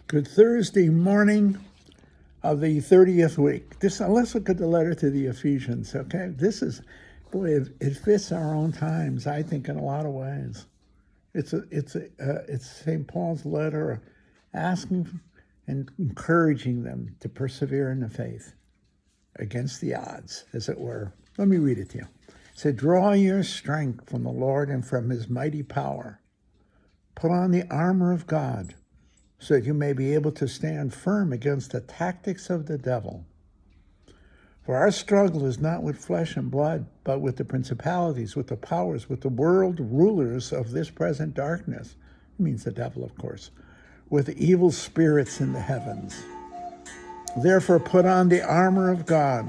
Good Thursday morning of the 30th week. Let's look at the letter to the Ephesians, okay? This is, boy, it fits our own times, I think, in a lot of ways. It's St. Paul's letter asking and encouraging them to persevere in the faith against the odds, as it were. Let me read it to you. It said, draw your strength from the Lord and from his mighty power. Put on the armor of God, so that you may be able to stand firm against the tactics of the devil. For our struggle is not with flesh and blood, but with the principalities, with the powers, with the world rulers of this present darkness. It means the devil, of course, with the evil spirits in the heavens. Therefore, put on the armor of God,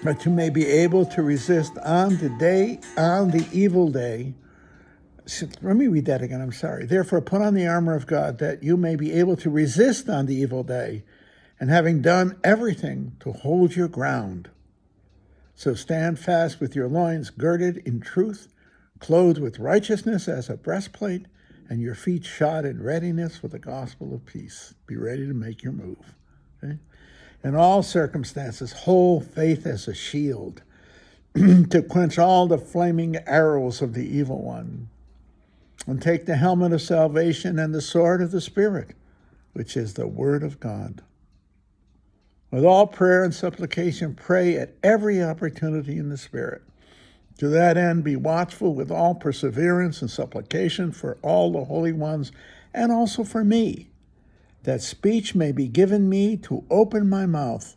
that you may be able to resist on the evil day. Let me read that again, I'm sorry. Therefore, put on the armor of God, that you may be able to resist on the evil day, and having done everything, to hold your ground. So stand fast with your loins girded in truth, clothed with righteousness as a breastplate, and your feet shod in readiness for the gospel of peace. Be ready to make your move. Okay? In all circumstances, hold faith as a shield to quench all the flaming arrows of the evil one. And take the helmet of salvation and the sword of the Spirit, which is the word of God. With all prayer and supplication, pray at every opportunity in the Spirit. To that end, be watchful with all perseverance and supplication for all the holy ones, and also for me, that speech may be given me to open my mouth,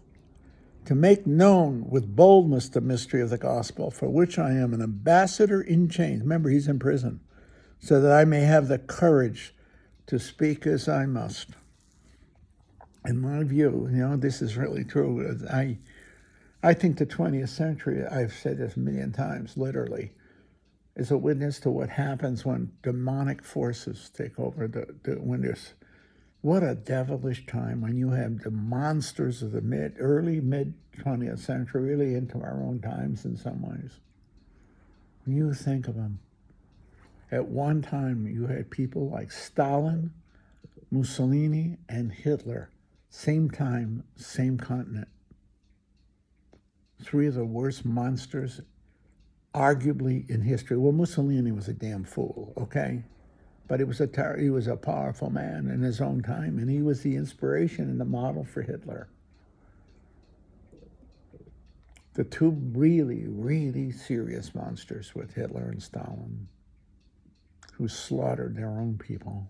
to make known with boldness the mystery of the gospel, for which I am an ambassador in chains. Remember, he's in prison. So that I may have the courage to speak as I must. In my view, this is really true. I think the 20th century, I've said this a million times, literally, is a witness to what happens when demonic forces take over. What a devilish time when you have the monsters of the early mid 20th century, really into our own times in some ways. When you think of them. At one time, you had people like Stalin, Mussolini, and Hitler. Same time, same continent. Three of the worst monsters, arguably, in history. Well, Mussolini was a damn fool, okay? But he was a powerful man in his own time, and he was the inspiration and the model for Hitler. The two really, really serious monsters with Hitler and Stalin, who slaughtered their own people.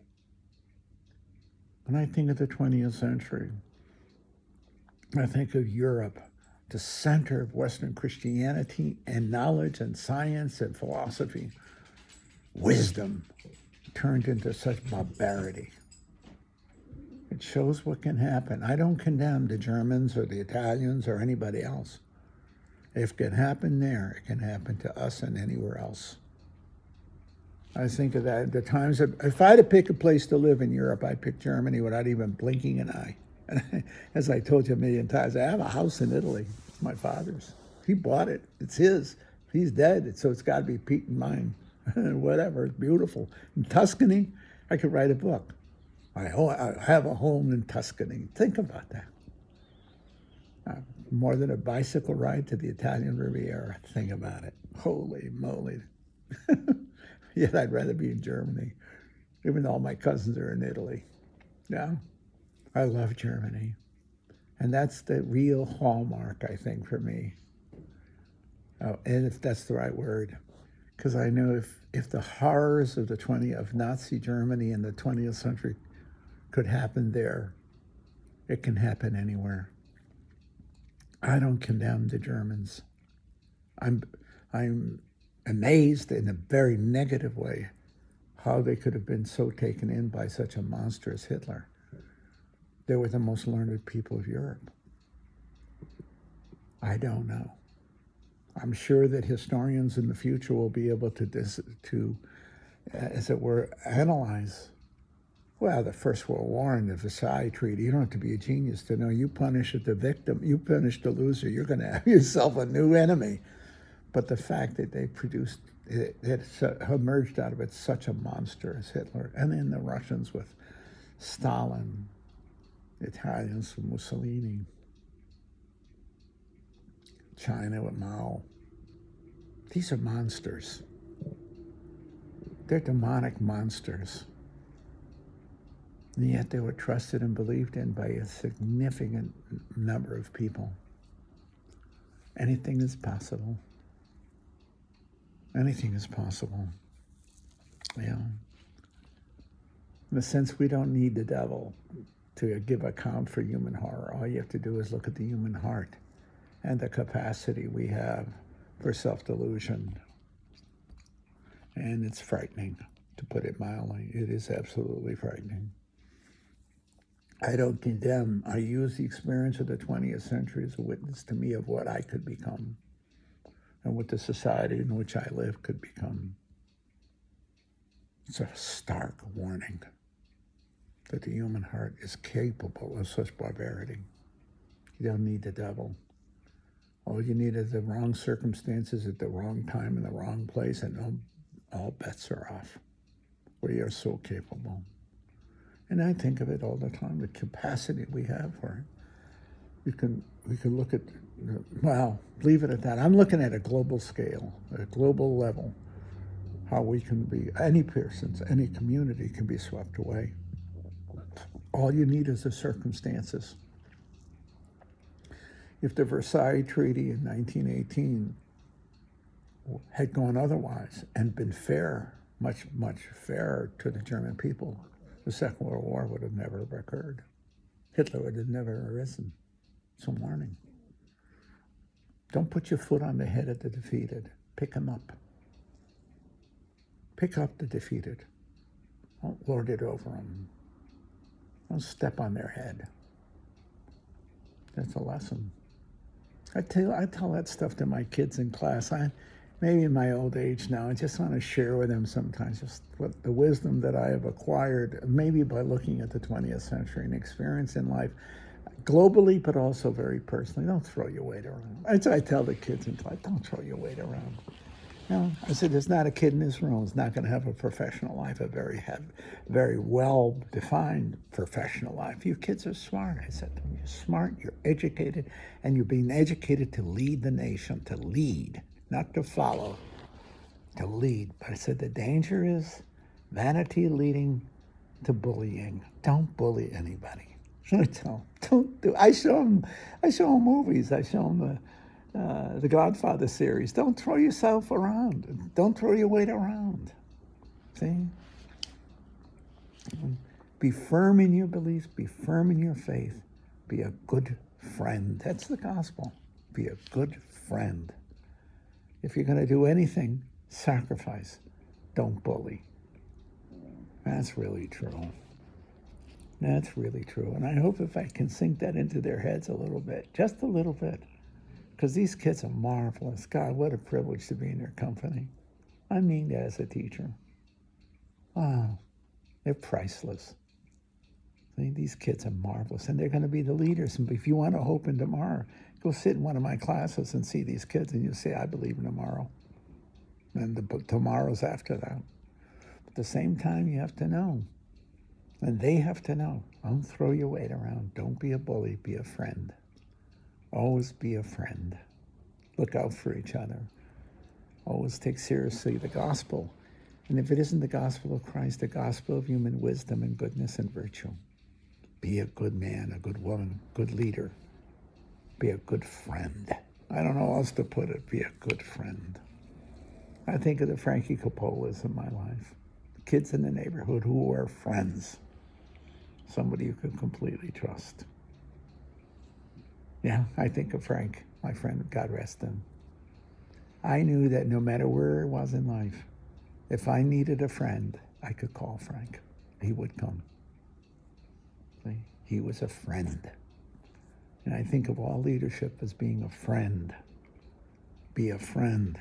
When I think of the 20th century, I think of Europe, the center of Western Christianity and knowledge and science and philosophy. Wisdom turned into such barbarity. It shows what can happen. I don't condemn the Germans or the Italians or anybody else. If it can happen there, it can happen to us and anywhere else. I think of that. The times if I had to pick a place to live in Europe, I'd pick Germany without even blinking an eye. And as I told you a million times, I have a house in Italy. It's my father's. He bought it. It's his. He's dead, so it's got to be Pete and mine. Whatever. It's beautiful. In Tuscany, I could write a book. I have a home in Tuscany. Think about that. More than a bicycle ride to the Italian Riviera. Think about it. Holy moly. Yet I'd rather be in Germany, even though all my cousins are in Italy. Yeah, I love Germany. And that's the real hallmark, I think, for me. And if that's the right word. Because I know if the horrors of Nazi Germany in the 20th century could happen there, it can happen anywhere. I don't condemn the Germans. I'm amazed in a very negative way how they could have been so taken in by such a monster as Hitler. They were the most learned people of Europe. I don't know. I'm sure that historians in the future will be able to, as it were, analyze. Well, the First World War and the Versailles Treaty, you don't have to be a genius to know you punish the victim, you punish the loser, you're going to have yourself a new enemy. But the fact that they produced, it emerged out of it such a monster as Hitler, and then the Russians with Stalin, Italians with Mussolini, China with Mao. These are monsters. They're demonic monsters. And yet they were trusted and believed in by a significant number of people. Anything is possible. Anything is possible. Yeah. In a sense, we don't need the devil to give account for human horror. All you have to do is look at the human heart and the capacity we have for self-delusion. And it's frightening, to put it mildly. It is absolutely frightening. I don't condemn. I use the experience of the 20th century as a witness to me of what I could become and what the society in which I live could become. It's a stark warning that the human heart is capable of such barbarity. You don't need the devil. All you need is the wrong circumstances at the wrong time in the wrong place, and all bets are off. We are so capable. And I think of it all the time, the capacity we have for it. We can look at, well, leave it at that. I'm looking at a global scale, a global level, how we can be, any persons, any community can be swept away. All you need is the circumstances. If the Versailles Treaty in 1918 had gone otherwise and been fair, much, much fairer to the German people, the Second World War would have never occurred. Hitler would have never arisen. It's a warning. Don't put your foot on the head of the defeated. Pick them up. Pick up the defeated. Don't lord it over them. Don't step on their head. That's a lesson. I tell that stuff to my kids in class. Maybe in my old age now, I just want to share with them sometimes just what the wisdom that I have acquired, maybe by looking at the 20th century and experience in life, globally, but also very personally. Don't throw your weight around. I tell the kids in class, don't throw your weight around. I said, there's not a kid in this room who's not going to have a professional life, a very well-defined professional life. You kids are smart. I said to them, you're smart, you're educated, and you're being educated to lead the nation, to lead, not to follow, to lead. But I said, the danger is vanity leading to bullying. Don't bully anybody. I tell them, don't do. I show them movies. I show them the Godfather series. Don't throw yourself around. Don't throw your weight around. See? Be firm in your beliefs. Be firm in your faith. Be a good friend. That's the gospel. Be a good friend. If you're going to do anything, sacrifice. Don't bully. That's really true. That's really true. And I hope if I can sink that into their heads a little bit, just a little bit, because these kids are marvelous. God, what a privilege to be in their company. I mean that as a teacher. Wow, they're priceless. I mean, these kids are marvelous, and they're going to be the leaders. And if you want to hope in tomorrow, go sit in one of my classes and see these kids, and you'll say, I believe in tomorrow. And the tomorrow's after that. But at the same time, you have to know. And they have to know. Don't throw your weight around. Don't be a bully. Be a friend. Always be a friend. Look out for each other. Always take seriously the gospel. And if it isn't the gospel of Christ, the gospel of human wisdom and goodness and virtue. Be a good man, a good woman, good leader. Be a good friend. I don't know how else to put it. Be a good friend. I think of the Frankie Coppolas in my life. Kids in the neighborhood who were friends. Somebody you could completely trust. Yeah, I think of Frank, my friend, God rest him. I knew that no matter where I was in life, if I needed a friend, I could call Frank. He would come. See? He was a friend. And I think of all leadership as being a friend. Be a friend.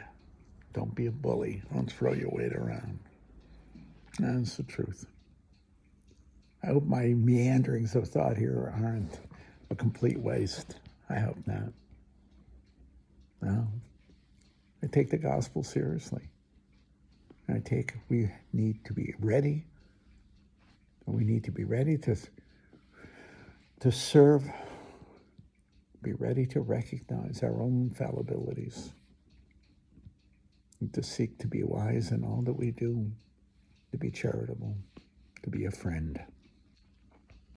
Don't be a bully. Don't throw your weight around. That's the truth. I hope my meanderings of thought here aren't a complete waste. I hope not. No. I take the gospel seriously. We need to be ready And we need to be ready to serve, be ready to recognize our own fallibilities, and to seek to be wise in all that we do, to be charitable, to be a friend.